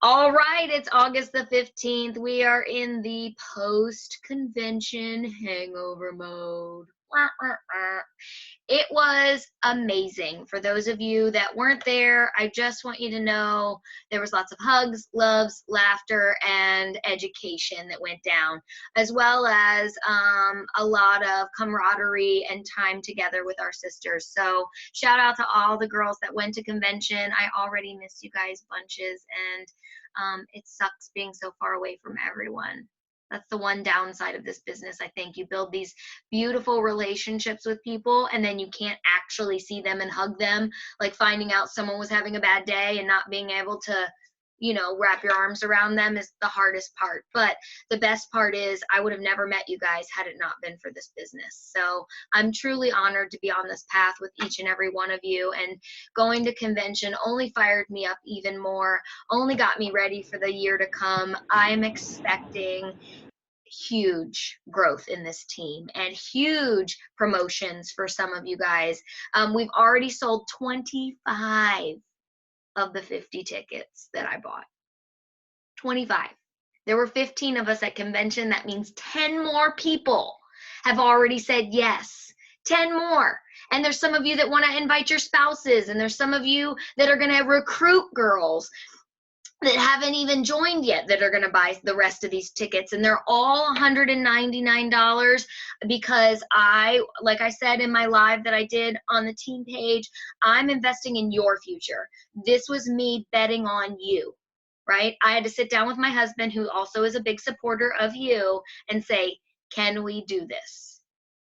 All right, it's August the 15th. We are in the post-convention hangover mode. Wah, wah, wah. It was amazing. For those of you that weren't there, I just want you to know there was lots of hugs, loves, laughter, and education that went down, as well as a lot of camaraderie and time together with our sisters. So shout out to all the girls that went to convention. I already miss you guys bunches, and it sucks being so far away from everyone. That's the one downside of this business. I think you build these beautiful relationships with people and then you can't actually see them and hug them, like finding out someone was having a bad day and not being able to, wrap your arms around them is the hardest part. But the best part is I would have never met you guys had it not been for this business. So I'm truly honored to be on this path with each and every one of you, and going to convention only fired me up even more, only got me ready for the year to come. I'm expecting huge growth in this team and huge promotions for some of you guys. We've already sold 25 of the 50 tickets that I bought. 25. There were 15 of us at convention. That means 10 more people have already said yes. 10 more. And there's some of you that want to invite your spouses, and there's some of you that are going to recruit girls that haven't even joined yet that are going to buy the rest of these tickets, and they're all $199 because like I said in my live that I did on the team page, I'm investing in your future. This was me betting on you, right? I had to sit down with my husband, who also is a big supporter of you, and say, can we do this?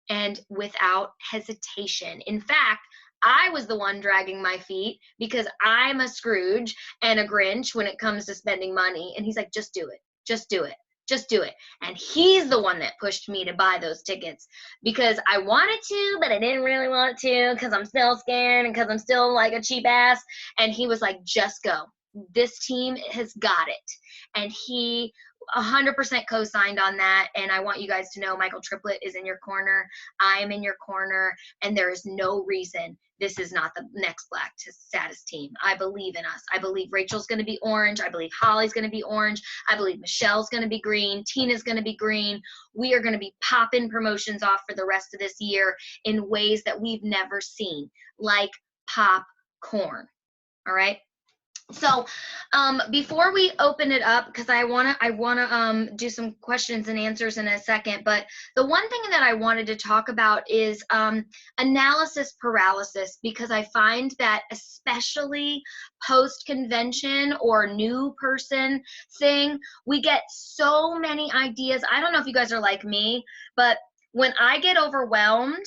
And without hesitation. In fact, I was the one dragging my feet because I'm a Scrooge and a Grinch when it comes to spending money. And he's like, just do it. Just do it. Just do it. And he's the one that pushed me to buy those tickets because I wanted to, but I didn't really want to because I'm still scared and because I'm still like a cheap ass. And he was like, just go. This team has got it. And he 100% co-signed on that, and I want you guys to know Michael Triplett is in your corner. I am in your corner, and there is no reason this is not the next Black Status team. I believe in us. I believe Rachel's going to be orange. I believe Holly's going to be orange. I believe Michelle's going to be green. Tina's going to be green. We are going to be popping promotions off for the rest of this year in ways that we've never seen, like popcorn. All right. So before we open it up, because I wanna do some questions and answers in a second, but the one thing that I wanted to talk about is analysis paralysis, because I find that especially post-convention or new person thing, we get so many ideas. I don't know if you guys are like me, but when I get overwhelmed,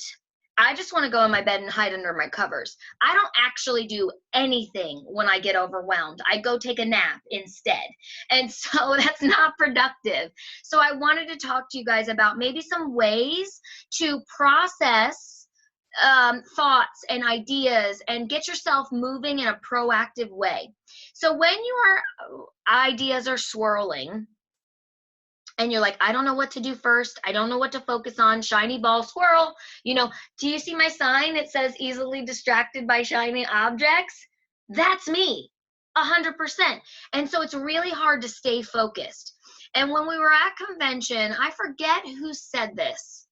I just want to go in my bed and hide under my covers. I don't actually do anything when I get overwhelmed. I go take a nap instead. And so that's not productive. So I wanted to talk to you guys about maybe some ways to process thoughts and ideas and get yourself moving in a proactive way. So when your ideas are swirling, and you're like, I don't know what to do first. I don't know what to focus on. Shiny ball swirl. Do you see my sign? It says easily distracted by shiny objects. That's me, 100%. And so it's really hard to stay focused. And when we were at convention, I forget who said this,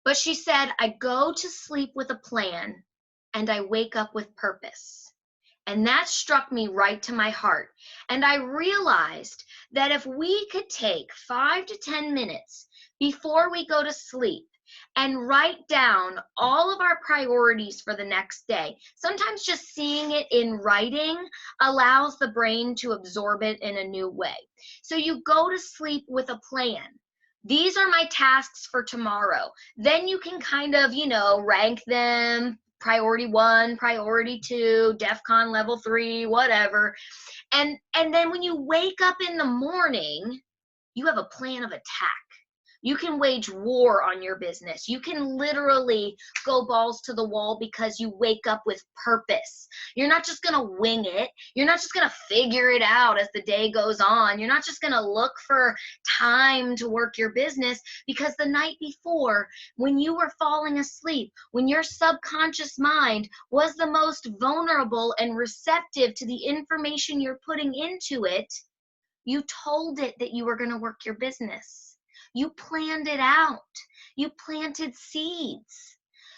but she said, I go to sleep with a plan and I wake up with purpose. And that struck me right to my heart. And I realized that if we could take 5 to 10 minutes before we go to sleep and write down all of our priorities for the next day, sometimes just seeing it in writing allows the brain to absorb it in a new way. So you go to sleep with a plan. These are my tasks for tomorrow. Then you can kind of, rank them. Priority 1, priority 2, DEFCON level 3, whatever. And then when you wake up in the morning, you have a plan of attack. You can wage war on your business. You can literally go balls to the wall because you wake up with purpose. You're not just going to wing it. You're not just going to figure it out as the day goes on. You're not just going to look for time to work your business, because the night before, when you were falling asleep, when your subconscious mind was the most vulnerable and receptive to the information you're putting into it, you told it that you were going to work your business. You planned it out. You planted seeds.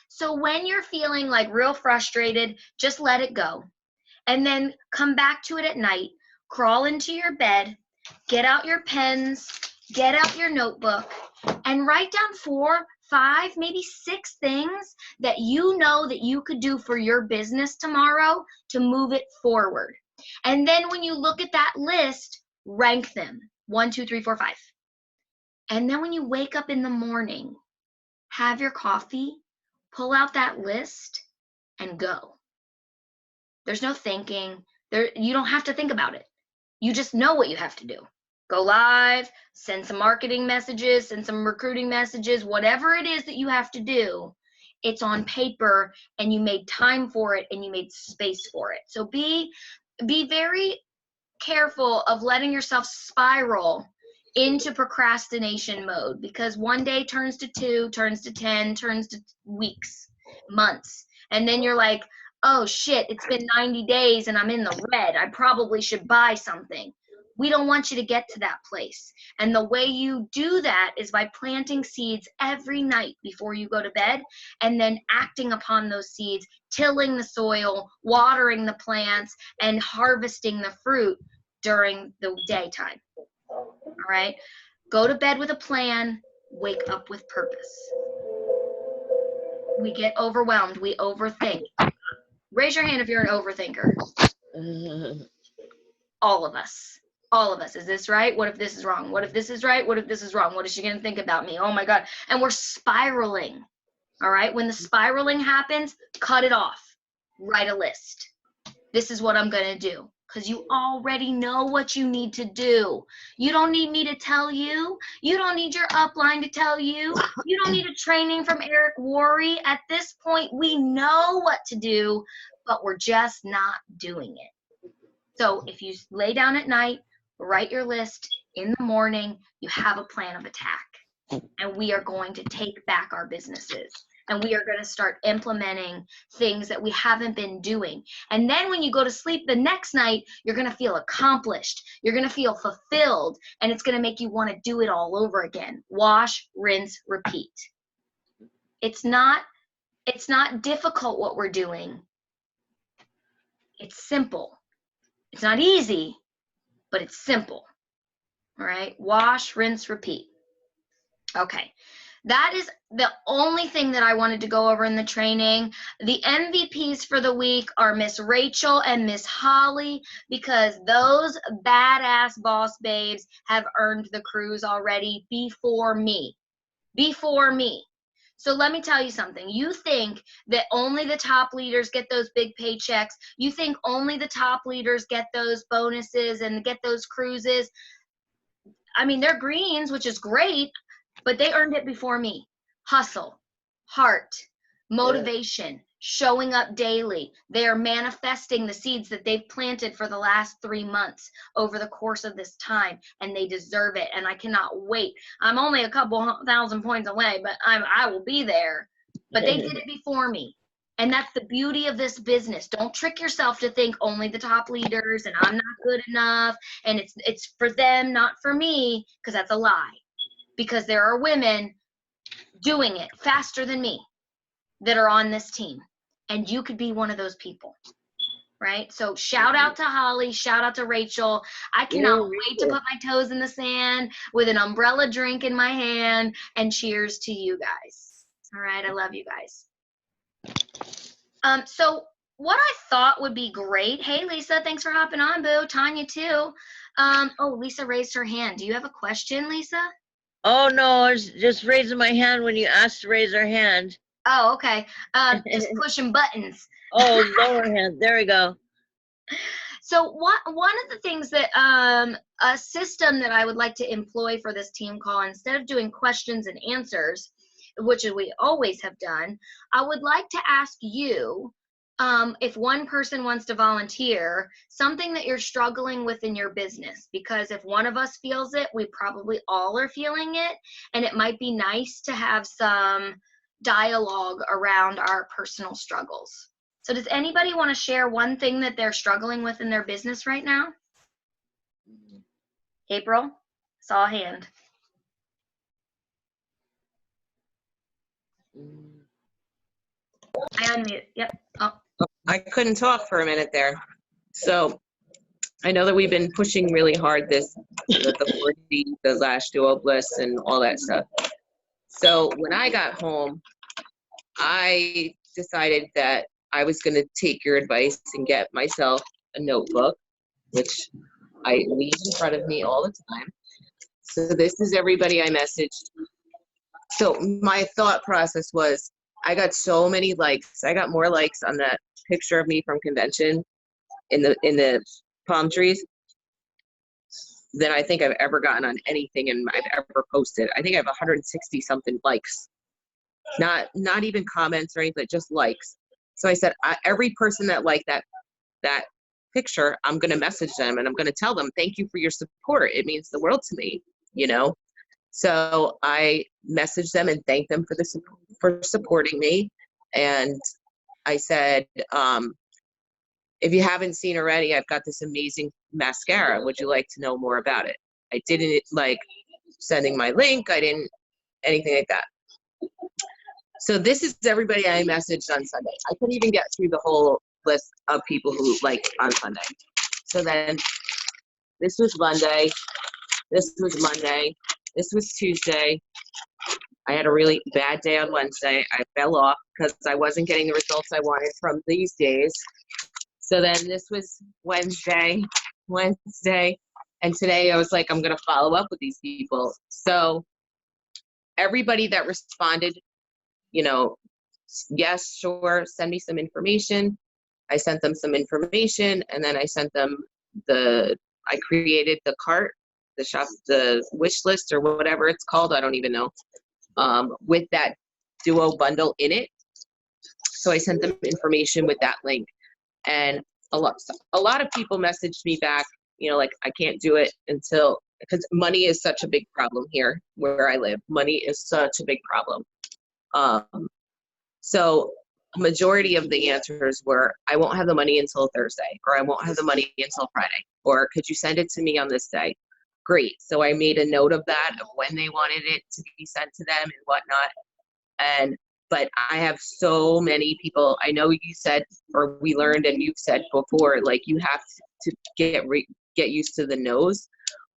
So when you're feeling like real frustrated, just let it go. And then come back to it at night, crawl into your bed, get out your pens, get out your notebook, and write down 4, 5, maybe 6 things that you know that you could do for your business tomorrow to move it forward. And then when you look at that list, rank them 1, 2, 3, 4, 5. And then when you wake up in the morning, have your coffee, pull out that list, and go. There's no thinking. You don't have to think about it. You just know what you have to do. Go live, send some marketing messages, send some recruiting messages, whatever it is that you have to do, it's on paper, and you made time for it, and you made space for it. So be very careful of letting yourself spiral into procrastination mode, because one day turns to 2, turns to 10, turns to weeks, months. And then you're like, oh shit, it's been 90 days and I'm in the red. I probably should buy something. We don't want you to get to that place. And the way you do that is by planting seeds every night before you go to bed, and then acting upon those seeds, tilling the soil, watering the plants, and harvesting the fruit during the daytime. All right? Go to bed with a plan, wake up with purpose. We get overwhelmed, we overthink. Raise your hand if you're an overthinker. All of us. All of us. Is this right? What if this is wrong? What if this is right? What if this is wrong? What is she going to think about me? Oh my God. And we're spiraling. All right? When the spiraling happens, cut it off. Write a list. This is what I'm going to do. Because you already know what you need to do. You don't need me to tell you. You don't need your upline to tell you. You don't need a training from Eric Worre. At this point, we know what to do, but we're just not doing it. So if you lay down at night, write your list, in the morning, you have a plan of attack. And we are going to take back our businesses. And we are going to start implementing things that we haven't been doing. And then when you go to sleep the next night, you're going to feel accomplished. You're going to feel fulfilled. And it's going to make you want to do it all over again. Wash, rinse, repeat. It's not difficult what we're doing. It's simple. It's not easy, but it's simple. All right? Wash, rinse, repeat. Okay. That is the only thing that I wanted to go over in the training. The MVPs for the week are Miss Rachel and Miss Holly, because those badass boss babes have earned the cruise already before me. Before me. So let me tell you something. You think that only the top leaders get those big paychecks. You think only the top leaders get those bonuses and get those cruises. I mean, they're greens, which is great, but they earned it before me. Hustle, heart, motivation, showing up daily. They are manifesting the seeds that they've planted for the last 3 months over the course of this time, and they deserve it. And I cannot wait. I'm only a couple 1,000 points away, but I will be there. But they did it before me. And that's the beauty of this business. Don't trick yourself to think only the top leaders and I'm not good enough and it's for them, not for me, because that's a lie. Because there are women doing it faster than me that are on this team. And you could be one of those people, right? So shout out to Holly, shout out to Rachel. I cannot wait to put my toes in the sand with an umbrella drink in my hand, and cheers to you guys. All right, I love you guys. So what I thought would be great, hey Lisa, thanks for hopping on, boo. Tanya too. Oh, Lisa raised her hand. Do you have a question, Lisa? Oh, no, I was just raising my hand when you asked to raise our hand. Oh, okay. Just pushing buttons. Oh, lower hand. There we go. So one of the things that a system that I would like to employ for this team call, instead of doing questions and answers, which we always have done, I would like to ask you, if one person wants to volunteer, something that you're struggling with in your business, because if one of us feels it, we probably all are feeling it, and it might be nice to have some dialogue around our personal struggles. So does anybody want to share one thing that they're struggling with in their business right now? April, saw a hand. I unmute. Yep. Oh. I couldn't talk for a minute there. So I know that we've been pushing really hard the 40, the Lash Duo Bliss and all that stuff. So when I got home, I decided that I was going to take your advice and get myself a notebook, which I leave in front of me all the time. So this is everybody I messaged. So my thought process was, I got so many likes. I got more likes on that picture of me from convention in the palm trees than I think I've ever gotten on anything and I've ever posted. I think I have 160 something likes. Not even comments or anything, just likes. So I said, every person that liked that picture, I'm going to message them and I'm going to tell them, thank you for your support. It means the world to me, you know? So I messaged them and thanked them for supporting me. And I said, if you haven't seen already, I've got this amazing mascara. Would you like to know more about it? I didn't like sending my link. I didn't anything like that. So this is everybody I messaged on Sunday. I couldn't even get through the whole list of people who liked on Sunday. So then this was Monday. This was Monday. This was Tuesday. I had a really bad day on Wednesday. I fell off because I wasn't getting the results I wanted from these days. So then this was Wednesday, and today I was like, I'm going to follow up with these people. So everybody that responded, you know, yes, sure, send me some information. I sent them some information, and then I sent them I created the cart, the wish list or whatever it's called, I don't even know, with that Duo bundle in it. So I sent them information with that link. And a lot of people messaged me back, you know, like, I can't do it because money is such a big problem here where I live. Money is such a big problem. So a majority of the answers were, I won't have the money until Thursday, or I won't have the money until Friday, or could you send it to me on this day? Great. So I made a note of that, of when they wanted it to be sent to them and whatnot. But I have so many people. I know you said, or we learned, and you've said before, like, you have to get used to the no's.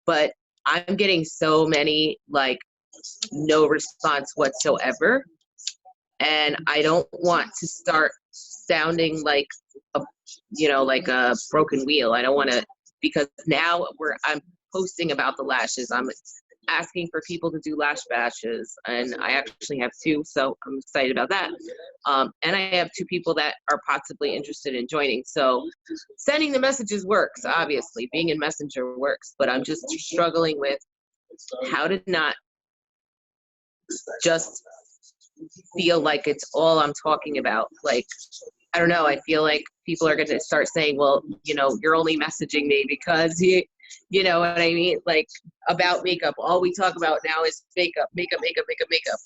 But I'm getting so many, like, no response whatsoever. And I don't want to start sounding like like a broken wheel. I don't want to, because now I'm posting about the lashes. I'm asking for people to do lash bashes, and I actually have 2, so I'm excited about that. And I have 2 people that are possibly interested in joining. So sending the messages works, obviously. Being in Messenger works, but I'm just struggling with how to not just feel like it's all I'm talking about. Like, I don't know, I feel like people are going to start saying, well, you know, you're only messaging me because you know what I mean? Like, about makeup. All we talk about now is makeup. And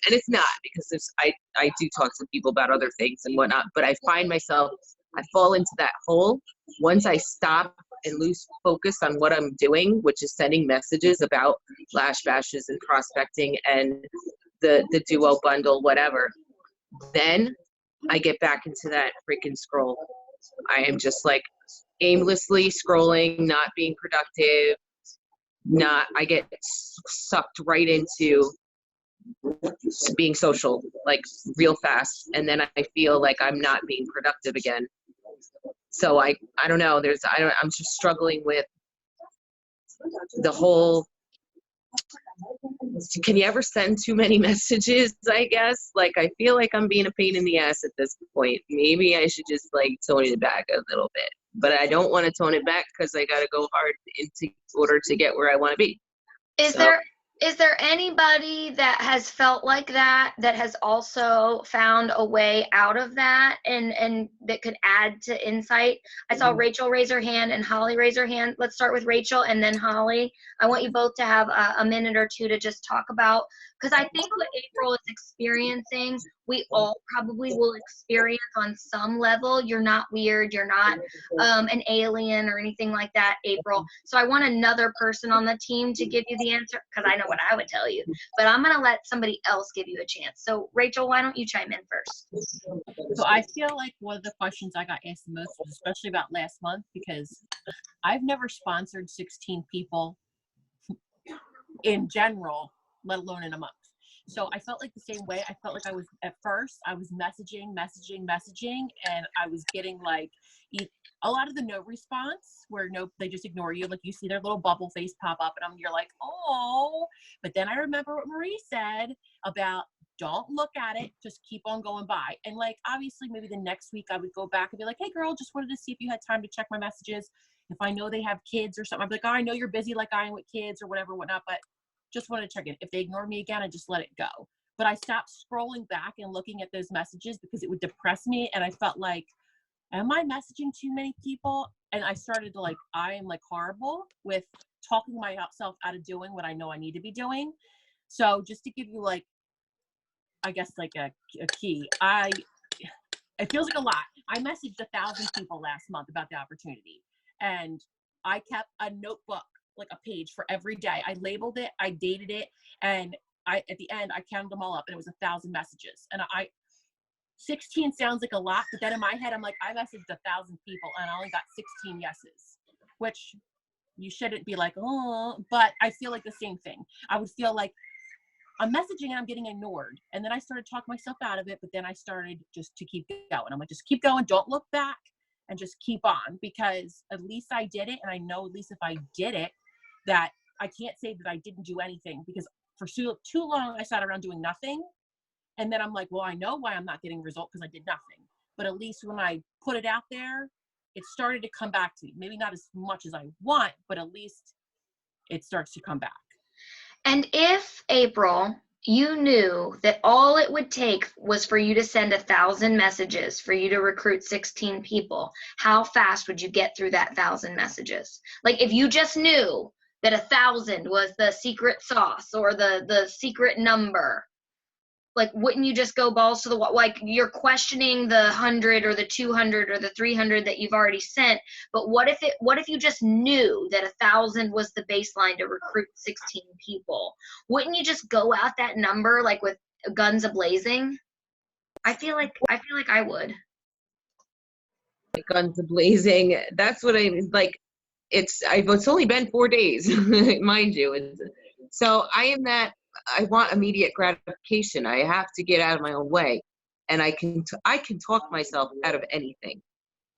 it's not, because I do talk to people about other things and whatnot, but I find myself, I fall into that hole once I stop and lose focus on what I'm doing, which is sending messages about lash bashes and prospecting and the Duo bundle, whatever. Then I get back into that freaking scroll. I am just like aimlessly scrolling, not being productive. I get sucked right into being social, like, real fast, and then I feel like I'm not being productive again. So I don't know. I'm just struggling with the whole. Can you ever send too many messages, I guess? Like, I feel like I'm being a pain in the ass at this point. Maybe I should just, like, tone it back a little bit. but I don't want to tone it back because I got to go hard in order to get where I want to be. Is So- there anybody that has felt like that has also found a way out of that and that could add to insight? I saw Rachel raise her hand and Holly raise her hand. Let's start with Rachel and then Holly. I want you both to have a minute or two to just talk about, because I think what April is experiencing, we all probably will experience on some level. You're not weird. You're not an alien or anything like that, April. So I want another person on the team to give you the answer, because I know what I would tell you, but I'm going to let somebody else give you a chance. So Rachel, why don't you chime in first? So I feel like one of the questions I got asked the most was especially about last month, because I've never sponsored 16 people in general, let alone in a month. So I felt like the same way. I felt like I was, at first, I was messaging, and I was getting like a lot of the no response, where they just ignore you. Like you see their little bubble face pop up and you're like, oh, but then I remember what Marie said about don't look at it, just keep on going by. And like, obviously maybe the next week I would go back and be like, hey girl, just wanted to see if you had time to check my messages. If I know they have kids or something, I'd be like, oh, I know you're busy like I am with kids or whatnot, but just want to check in. If they ignore me again, I just let it go. But I stopped scrolling back and looking at those messages because it would depress me. And I felt like, am I messaging too many people? And I started to like, I am like horrible with talking myself out of doing what I know I need to be doing. So just to give you like, I guess like a key, it feels like a lot. I messaged 1,000 people last month about the opportunity, and I kept a notebook, like a page for every day. I labeled it, I dated it, and at the end I counted them all up, and it was 1,000 messages. And 16 sounds like a lot, but then in my head I'm like, I messaged 1,000 people and I only got 16 yeses, which you shouldn't be like, oh, but I feel like the same thing. I would feel like I'm messaging and I'm getting ignored. And then I started talking myself out of it, but then I started just to keep going. I'm like, just keep going, don't look back, and just keep on, because at least I did it. And I know at least if I did it, that I can't say that I didn't do anything, because for too long I sat around doing nothing. And then I'm like, well, I know why I'm not getting results, because I did nothing. But at least when I put it out there, it started to come back to me. Maybe not as much as I want, but at least it starts to come back. And if, April, you knew that all it would take was for you to send 1,000 messages for you to recruit 16 people, how fast would you get through that 1,000 messages? Like if you just knew that 1,000 was the secret sauce or the secret number, like wouldn't you just go balls to the wall? Like you're questioning the 100 or the 200 or the 300 that you've already sent, but what if you just knew that 1,000 was the baseline to recruit 16 people? Wouldn't you just go out that number like with guns a-blazing? I feel like I would. Guns blazing. That's what I like. It's only been 4 days, mind you. So I want immediate gratification. I have to get out of my own way, and I can talk myself out of anything.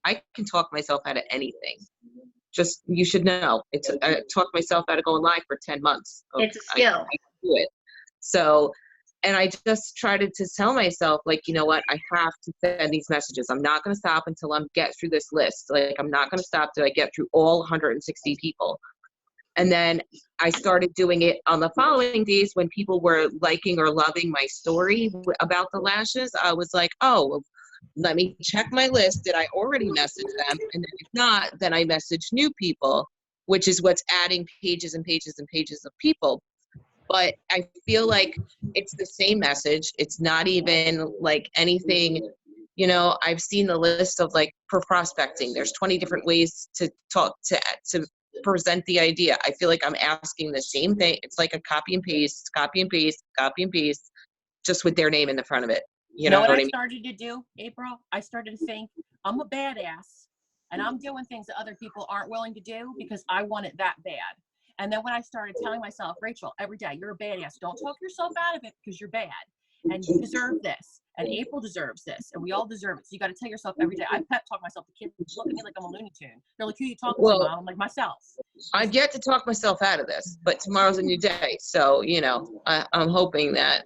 I can talk myself out of anything. Just, you should know, I talked myself out of going live for 10 months. It's a skill. I can do it. So, and I just tried to tell myself, like, you know what, I have to send these messages. I'm not going to stop until I get through this list. Like, I'm not going to stop till I get through all 160 people. And then I started doing it on the following days when people were liking or loving my story about the lashes. I was like, oh, let me check my list. Did I already message them? And if not, then I message new people, which is what's adding pages and pages and pages of people. But I feel like it's the same message. It's not even like anything, you know, I've seen the list of like for prospecting, there's 20 different ways to talk to present the idea. I feel like I'm asking the same thing. It's like a copy and paste, just with their name in the front of it. You know what I mean? Started to do, April? I started to think, I'm a badass, and I'm doing things that other people aren't willing to do because I want it that bad. And then when I started telling myself, Rachel, every day, you're a badass. Don't talk yourself out of it because you're bad. And you deserve this. And April deserves this. And we all deserve it. So you got to tell yourself every day. I pep talk myself. The kids look at me like I'm a Looney Tune. They're like, who you talking to, Mom? I'm like, myself. I get to talk myself out of this, but tomorrow's a new day. So, you know, I'm hoping that.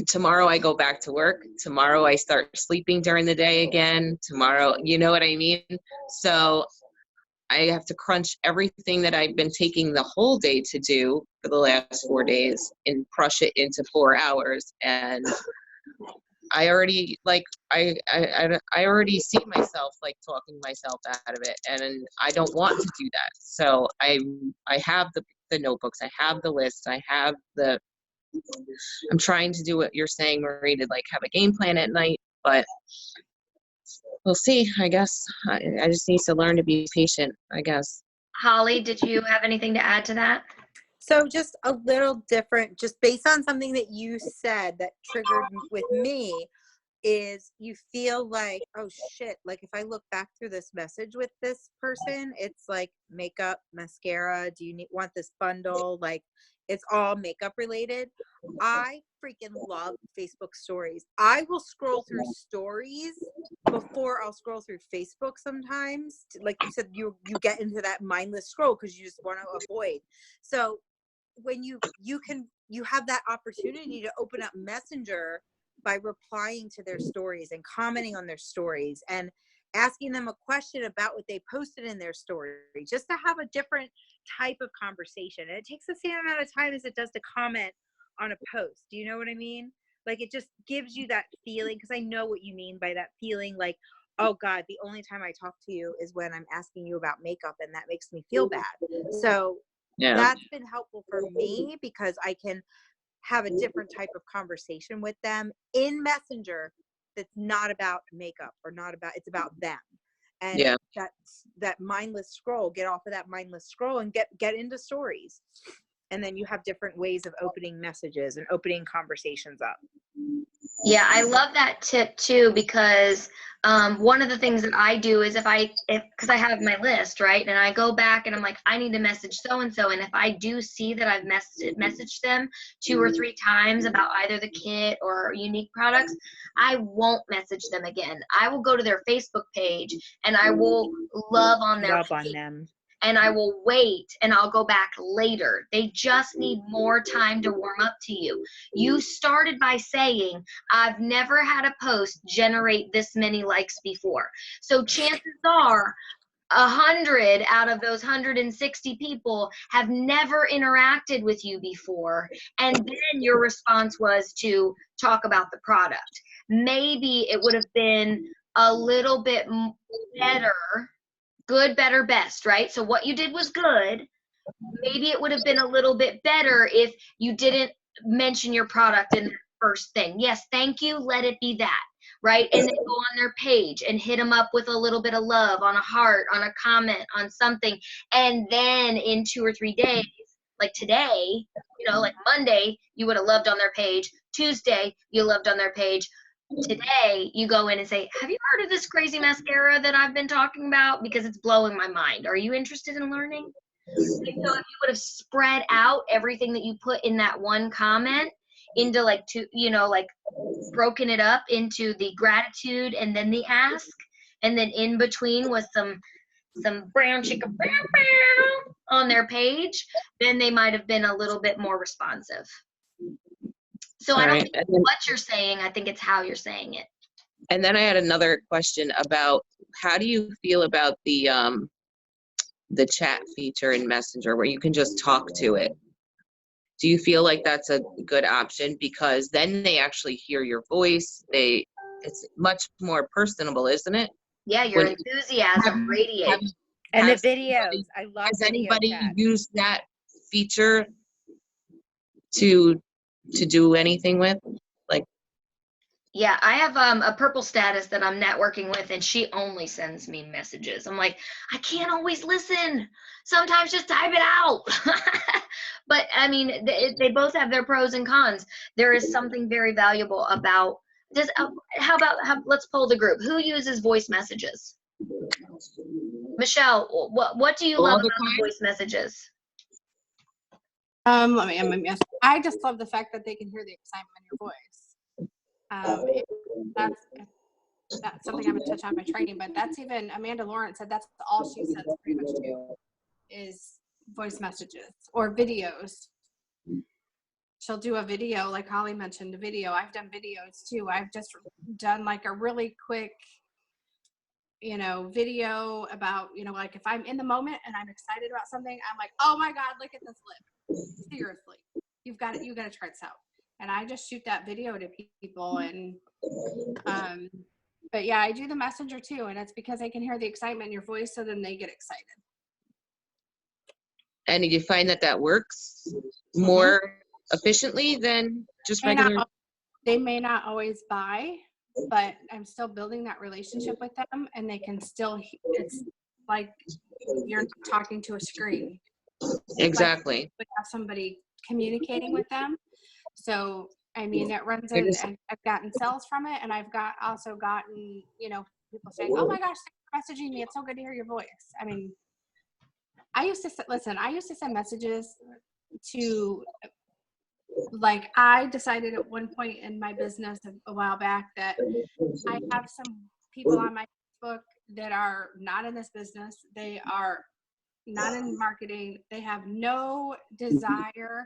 Tomorrow I go back to work. Tomorrow I start sleeping during the day again. Tomorrow, you know what I mean? So I have to crunch everything that I've been taking the whole day to do for the last 4 days and crush it into 4 hours. And I already I already see myself like talking myself out of it, and I don't want to do that. So I have the notebooks, I have the list, I'm trying to do what you're saying, Marie, to like have a game plan at night, but we'll see. I guess I just need to learn to be patient, I guess. Holly, did you have anything to add to that? So just a little different, just based on something that you said that triggered with me, is you feel like, oh shit, like if I look back through this message with this person, it's like makeup, mascara, do you want this bundle? Like it's all makeup related. I freaking love Facebook stories. I will scroll through stories before I'll scroll through Facebook sometimes. Like you said, you get into that mindless scroll because you just want to avoid. So when you have that opportunity to open up Messenger by replying to their stories and commenting on their stories and asking them a question about what they posted in their story, just to have a different type of conversation. And it takes the same amount of time as it does to comment on a post. Do you know what I mean? Like it just gives you that feeling, because I know what you mean by that feeling, like, oh God, the only time I talk to you is when I'm asking you about makeup, and that makes me feel bad. So Yeah. that's been helpful for me, because I can have a different type of conversation with them in Messenger that's not about makeup or not about, it's about them. And Yeah. that mindless scroll, get off of that mindless scroll and get into stories. And then you have different ways of opening messages and opening conversations up. Yeah, I love that tip too, because one of the things that I do is because I have my list, right? And I go back and I'm like, I need to message so-and-so. And if I do see that I've messaged them 2 or 3 times about either the kit or unique products, I won't message them again. I will go to their Facebook page and I will love on their page. them. And I will wait and I'll go back later. They just need more time to warm up to you. You started by saying, I've never had a post generate this many likes before. So chances are 100 out of those 160 people have never interacted with you before. And then your response was to talk about the product. Maybe it would have been a little bit better. Good, better, best, right? So what you did was good. Maybe it would have been a little bit better if you didn't mention your product in the first thing. Yes, thank you, let it be that, right? And then go on their page and hit them up with a little bit of love, on a heart, on a comment, on something. And then in 2 or 3 days, like today, like Monday, you would have loved on their page. Tuesday, you loved on their page. Today you go in and say, have you heard of this crazy mascara that I've been talking about? Because it's blowing my mind. Are you interested in learning? And so if you would have spread out everything that you put in that one comment into like broken it up into the gratitude and then the ask, and then in between was some brown chicken on their page, then they might have been a little bit more responsive. So I don't think it's what you're saying. I think it's how you're saying it. And then I had another question about, how do you feel about the chat feature in Messenger where you can just talk to it? Do you feel like that's a good option? Because then they actually hear your voice. It's much more personable, isn't it? Yeah, your enthusiasm radiates. And the videos. I love Has video anybody chat. used that feature to do anything with? Yeah, I have a purple status that I'm networking with, and she only sends me messages. I'm like, I can't always listen. Sometimes just type it out. But I mean, they both have their pros and cons. There is something very valuable about let's poll the group. Who uses voice messages? Michelle, what do you love about the voice messages? Let me ask. I just love the fact that they can hear the excitement in your voice. That's something I'm gonna touch on my training, but that's even Amanda Lawrence said that's all she sends pretty much to is voice messages or videos. she'll do a video, like Holly mentioned, a video. I've done videos too. I've just done like a really quick, video about, like if I'm in the moment and I'm excited about something, I'm like, oh my God, look at this lip. Seriously, you got to try this out. And I just shoot that video to people. And, but yeah, I do the messenger too. And it's because I can hear the excitement in your voice. So then they get excited. And you find that works more efficiently than just regular? They may not always buy, but I'm still building that relationship with them, and they can still, it's like you're talking to a screen. Exactly. Like we have somebody communicating with them. So, I mean, it runs in, and I've gotten sales from it, and I've also gotten, people saying, oh my gosh, thanks for messaging me. It's so good to hear your voice. I mean, I used to send messages to, like, I decided at one point in my business a while back that I have some people on my Facebook that are not in this business. They are not in marketing. They have no desire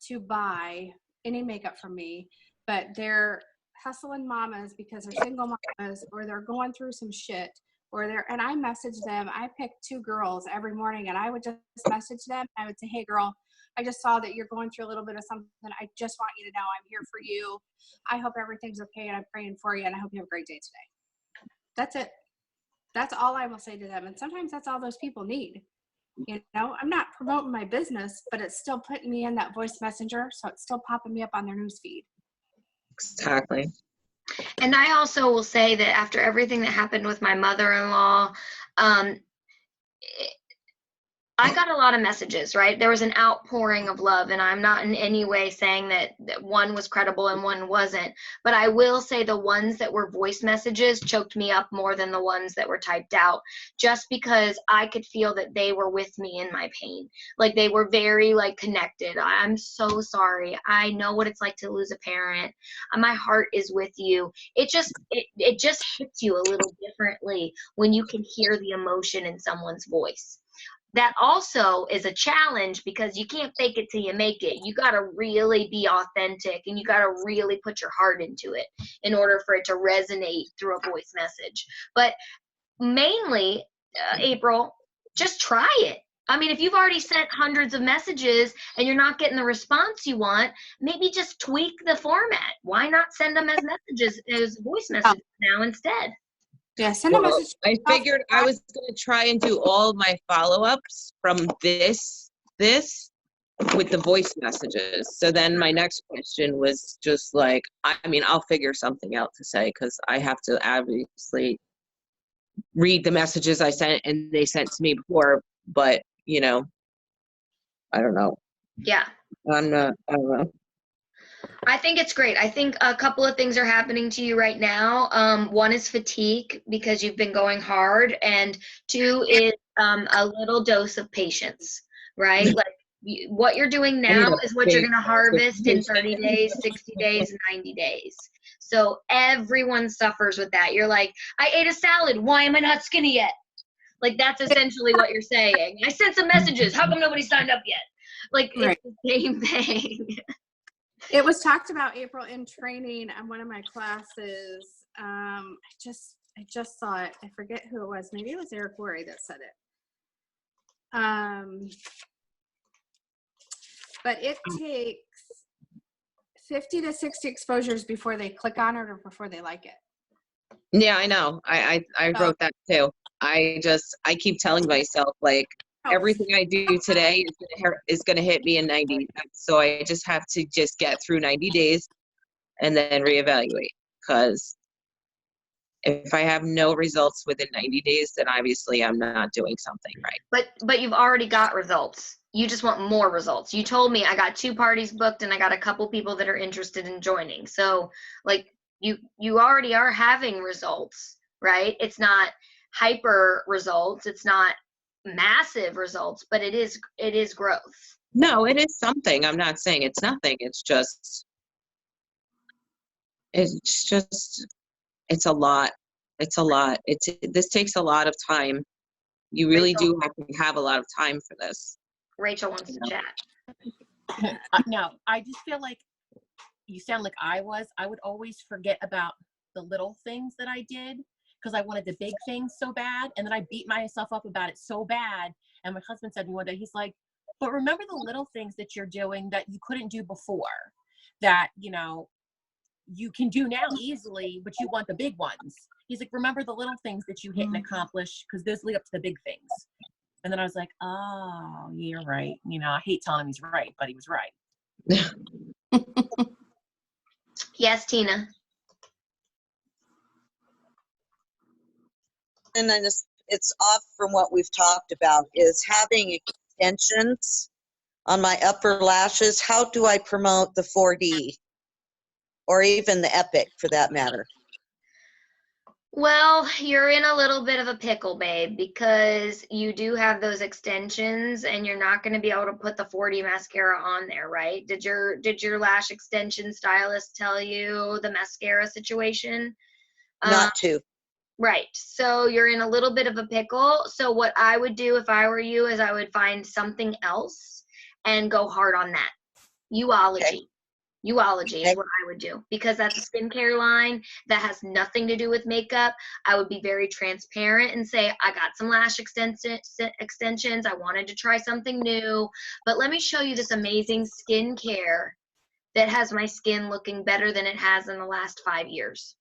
to buy any makeup from me, but they're hustling mamas because they're single mamas, or they're going through some shit, and I message them. I pick 2 girls every morning, and I would just message them. I would say, hey girl, I just saw that you're going through a little bit of something. I just want you to know I'm here for you. I hope everything's okay, and I'm praying for you, and I hope you have a great day today. That's it. That's all I will say to them. And sometimes that's all those people need. I'm not promoting my business, but it's still putting me in that voice messenger. So it's still popping me up on their newsfeed. Exactly. And I also will say that after everything that happened with my mother-in-law, I got a lot of messages, right? There was an outpouring of love, and I'm not in any way saying that one was credible and one wasn't, but I will say the ones that were voice messages choked me up more than the ones that were typed out, just because I could feel that they were with me in my pain. Like, they were very, like, connected. I'm so sorry. I know what it's like to lose a parent. My heart is with you. It just hits you a little differently when you can hear the emotion in someone's voice. That also is a challenge, because you can't fake it till you make it. You got to really be authentic, and you got to really put your heart into it in order for it to resonate through a voice message. But mainly, April, just try it. I mean, if you've already sent hundreds of messages and you're not getting the response you want, maybe just tweak the format. Why not send them as messages, as voice messages now instead? Yeah, send a message. I figured I was going to try and do all my follow-ups from this with the voice messages. So then my next question was just like, I mean, I'll figure something out to say, because I have to obviously read the messages I sent and they sent to me before, but I don't know. Yeah. I don't know. I think it's great. I think a couple of things are happening to you right now. One is fatigue, because you've been going hard, and 2 is a little dose of patience, right? Like, what you're doing now is what you're going to harvest in 30 days, 60 days, 90 days. So everyone suffers with that. You're like, I ate a salad. Why am I not skinny yet? Like, that's essentially what you're saying. I sent some messages. How come nobody signed up yet? Like, Right. It's the same thing. It was talked about, April, in training on one of my classes. I just saw it. I forget who it was. Maybe it was Eric Worre that said it. But it takes 50 to 60 exposures before they click on it or before they like it. Yeah, I know. I wrote that too. I keep telling myself, like, everything I do today is going to hit me in 90. So I just have to just get through 90 days and then reevaluate. Because if I have no results within 90 days, then obviously I'm not doing something right. But you've already got results. You just want more results. You told me I got 2 parties booked, and I got a couple people that are interested in joining. So, like, you already are having results, right? It's not hyper results. It's not massive results, but it is growth. No, it is something. I'm not saying it's nothing. It's a lot. This takes a lot of time. You really do have to have a lot of time for this. Rachel wants to chat. No, I just feel like you sound like I would always forget about the little things that I did because I wanted the big things so bad. And then I beat myself up about it so bad. And my husband said to me one day, he's like, but remember the little things that you're doing that you couldn't do before, that, you know, you can do now easily, but you want the big ones. He's like, remember the little things that you hit and accomplish because those lead up to the big things. And then I was like, oh, you're right. You know, I hate telling him he's right, but he was right. Yes, Tina. And then it's off from what we've talked about, is having extensions on my upper lashes. How do I promote the 4D or even the Epic for that matter? Well, you're in a little bit of a pickle, babe, because you do have those extensions and you're not going to be able to put the 4D mascara on there, right? Did your lash extension stylist tell you the mascara situation? Not to. Right. So you're in a little bit of a pickle. So what I would do if I were you is I would find something else and go hard on that. Uology. Okay. Uology Okay. is what I would do, because that's a skincare line that has nothing to do with makeup. I would be very transparent and say, I got some lash extensions. I wanted to try something new, but let me show you this amazing skincare that has my skin looking better than it has in the last 5 years.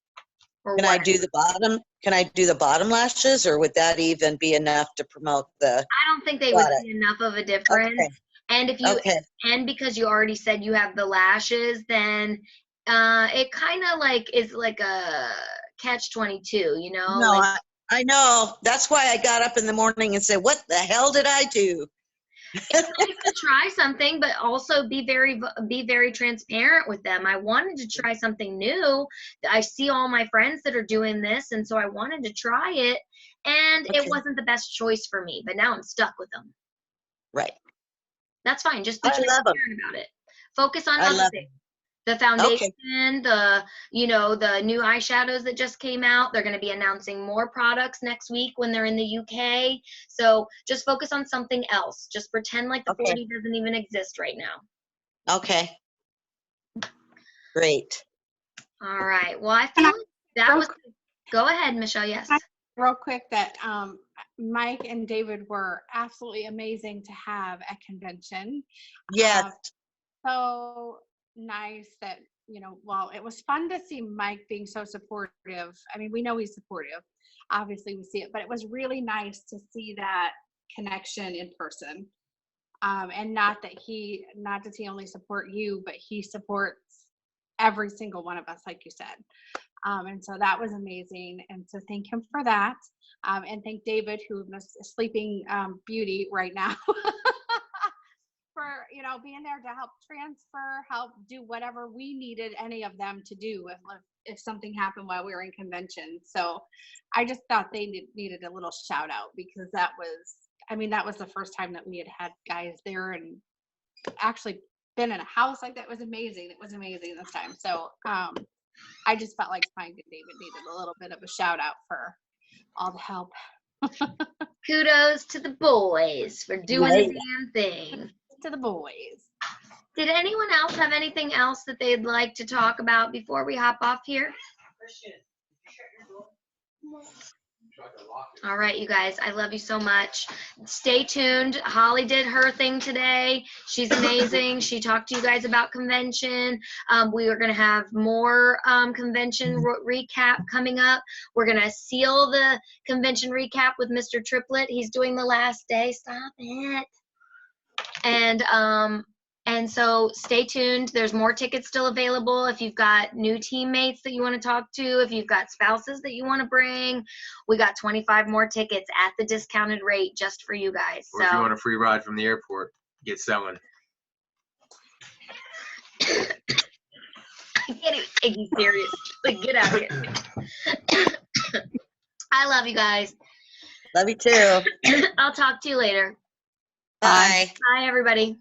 Can I do the bottom? Can I do the bottom lashes, or would that even be enough to promote the? I don't think they would see enough of a difference. Okay. And if you and because you already said you have the lashes, then it kind of like is like a catch-22, you know? No, like, I know. That's why I got up in the morning and said, "What the hell did I do?" it's nice to try something, but also be very transparent with them. I wanted to try something new. I see all my friends that are doing this, and so I wanted to try it, and it wasn't the best choice for me. But now I'm stuck with them. Right. That's fine. Just be I love 'em. transparent about it. Focus on I other love things. The foundation, the new eyeshadows that just came out. They're going to be announcing more products next week when they're in the UK. So just focus on something else. Just pretend like the 40 doesn't even exist right now. Okay. Great. All right. Well, I feel like that was. Go ahead, Michelle. Yes. Real quick, that Mike and David were absolutely amazing to have at convention. Yes. So nice that, well, it was fun to see Mike being so supportive. I mean, we know he's supportive. Obviously, we see it, but it was really nice to see that connection in person. And not that he only support you, but he supports every single one of us, like you said. And so that was amazing. And so thank him for that. And thank David, who is a sleeping beauty right now, for, being there to help transfer, help do whatever we needed any of them to do if something happened while we were in convention. So I just thought they needed a little shout out, because that was the first time that we had guys there and actually been in a house like that. It was amazing. It was amazing this time. So I just felt like Mike and David needed a little bit of a shout out for all the help. Kudos to the boys for doing the damn thing. To the boys. Did anyone else have anything else that they'd like to talk about before we hop off here? All right, you guys, I love you so much. Stay tuned. Holly did her thing today. She's amazing. She talked to you guys about convention. We are going to have more convention recap coming up. We're going to seal the convention recap with Mr. Triplett. He's doing the last day. Stop it. And so stay tuned. There's more tickets still available. If you've got new teammates that you want to talk to, if you've got spouses that you want to bring, we got 25 more tickets at the discounted rate just for you guys. Or if you want a free ride from the airport, get selling. Get it, serious. Like, get out of here. I love you guys. Love you too. I'll talk to you later. Bye. Bye, everybody.